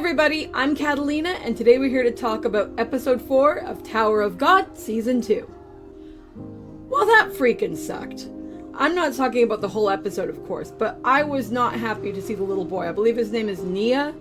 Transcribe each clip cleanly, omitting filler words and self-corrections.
everybody, I'm Katallina, and today we're here to talk about episode 4 of Tower of God Season 2. Well, that freaking sucked. I'm not talking about the whole episode, of course, but I was not happy to see the little boy, I believe his name is Nia,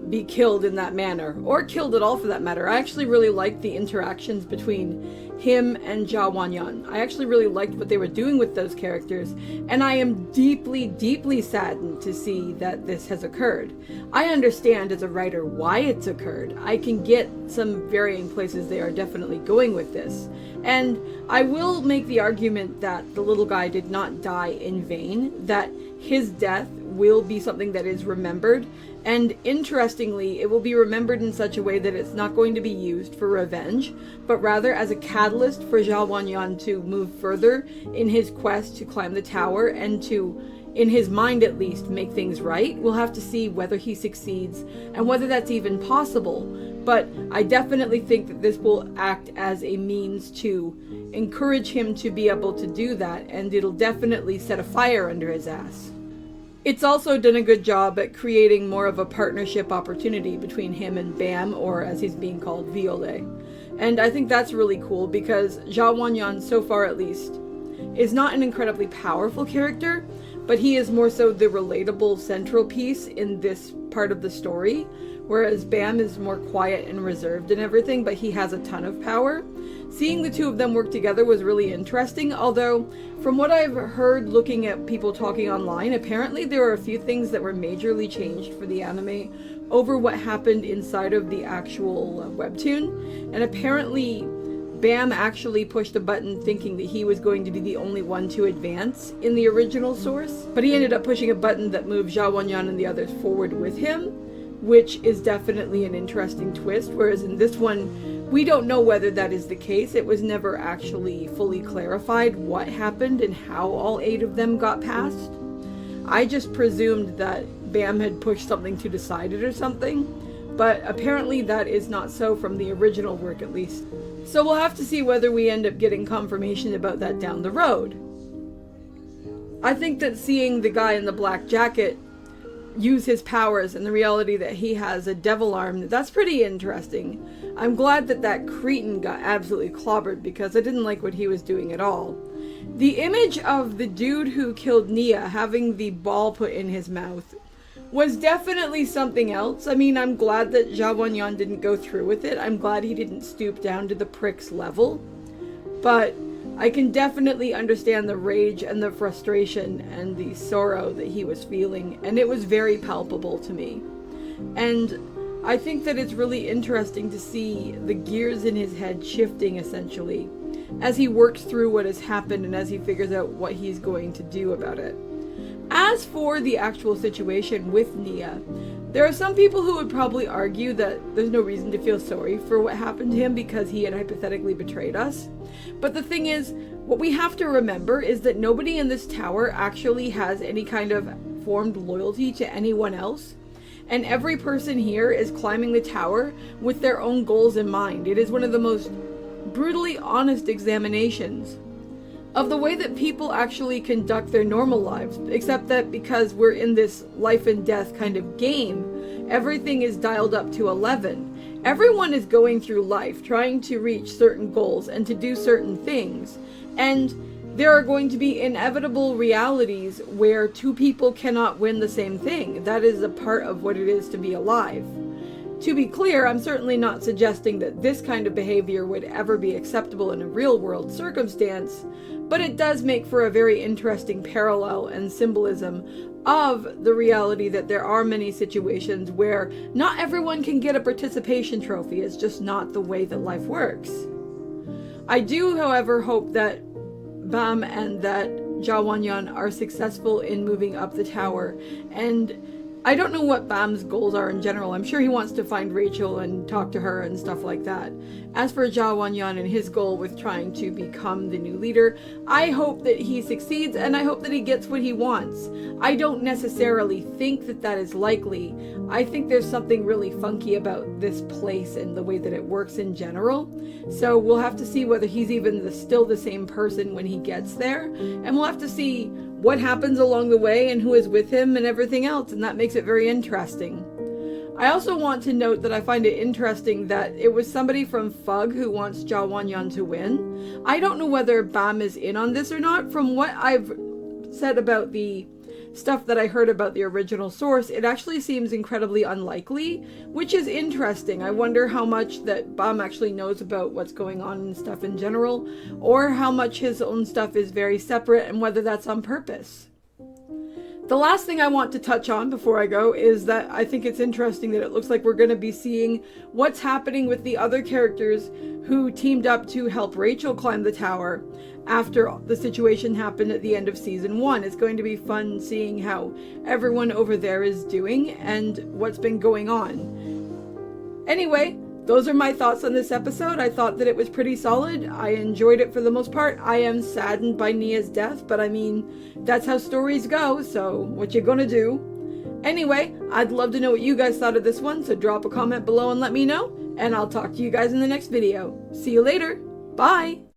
be killed in that manner, or killed at all for that matter. I actually really liked the interactions between him and Wangnan. I actually really liked what they were doing with those characters, and I am deeply, deeply saddened to see that this has occurred. I understand as a writer why it's occurred. I can get some varying places they are definitely going with this. And I will make the argument that the little guy did not die in vain, that his death will be something that is remembered, and interestingly, it will be remembered in such a way that it's not going to be used for revenge, but rather as a catalyst for Wangnan to move further in his quest to climb the tower and to, in his mind at least, make things right. We'll have to see whether he succeeds and whether that's even possible, but I definitely think that this will act as a means to encourage him to be able to do that, and it'll definitely set a fire under his ass. It's also done a good job at creating more of a partnership opportunity between him and Bam, or as he's being called, Violet. And I think that's really cool because Wangnan, so far at least, is not an incredibly powerful character, but he is more so the relatable central piece in this part of the story, whereas Bam is more quiet and reserved and everything, but he has a ton of power. Seeing the two of them work together was really interesting, although from what I've heard looking at people talking online, apparently there are a few things that were majorly changed for the anime over what happened inside of the actual webtoon, and apparently Bam actually pushed a button thinking that he was going to be the only one to advance in the original source, but he ended up pushing a button that moved Wangnan and the others forward with him, which is definitely an interesting twist, whereas in this one, we don't know whether that is the case. It was never actually fully clarified what happened and how all 8 of them got past. I just presumed that Bam had pushed something to decide it or something, but apparently that is not so from the original work at least. So we'll have to see whether we end up getting confirmation about that down the road. I think that seeing the guy in the black jacket use his powers and the reality that he has a devil arm, that's pretty interesting. I'm glad that that cretin got absolutely clobbered because I didn't like what he was doing at all. The image of the dude who killed Nia having the ball put in his mouth was definitely something else. I mean, I'm glad that Wangnan didn't go through with it. I'm glad he didn't stoop down to the prick's level. But I can definitely understand the rage and the frustration and the sorrow that he was feeling, and it was very palpable to me. And I think that it's really interesting to see the gears in his head shifting, essentially, as he works through what has happened and as he figures out what he's going to do about it. As for the actual situation with Nia, there are some people who would probably argue that there's no reason to feel sorry for what happened to him because he had hypothetically betrayed us. But the thing is, what we have to remember is that nobody in this tower actually has any kind of formed loyalty to anyone else. And every person here is climbing the tower with their own goals in mind. It is one of the most brutally honest examinations of the way that people actually conduct their normal lives, except that because we're in this life and death kind of game, everything is dialed up to 11. Everyone is going through life trying to reach certain goals and to do certain things, and there are going to be inevitable realities where 2 people cannot win the same thing. That is a part of what it is to be alive. To be clear, I'm certainly not suggesting that this kind of behavior would ever be acceptable in a real-world circumstance, but it does make for a very interesting parallel and symbolism of the reality that there are many situations where not everyone can get a participation trophy. It's just not the way that life works. I do, however, hope that Bam and that Wangnan are successful in moving up the tower, and I don't know what Bam's goals are in general. I'm sure he wants to find Rachel and talk to her and stuff like that. As for Wangnan and his goal with trying to become the new leader, I hope that he succeeds and I hope that he gets what he wants. I don't necessarily think that that is likely. I think there's something really funky about this place and the way that it works in general. So we'll have to see whether he's even still the same person when he gets there. And we'll have to see what happens along the way and who is with him and everything else, and that makes it very interesting. I also want to note that I find it interesting that it was somebody from Fug who wants Wangnan to win. I don't know whether Bam is in on this or not. From what I've said about the stuff that I heard about the original source, it actually seems incredibly unlikely, which is interesting. I wonder how much that Bam actually knows about what's going on and stuff in general, or how much his own stuff is very separate and whether that's on purpose. The last thing I want to touch on before I go is that I think it's interesting that it looks like we're going to be seeing what's happening with the other characters who teamed up to help Rachel climb the tower after the situation happened at the end of season 1. It's going to be fun seeing how everyone over there is doing and what's been going on. Anyway, those are my thoughts on this episode. I thought that it was pretty solid. I enjoyed it for the most part. I am saddened by Nia's death, but I mean, that's how stories go, so what you gonna do? Anyway, I'd love to know what you guys thought of this one, so drop a comment below and let me know, and I'll talk to you guys in the next video. See you later. Bye!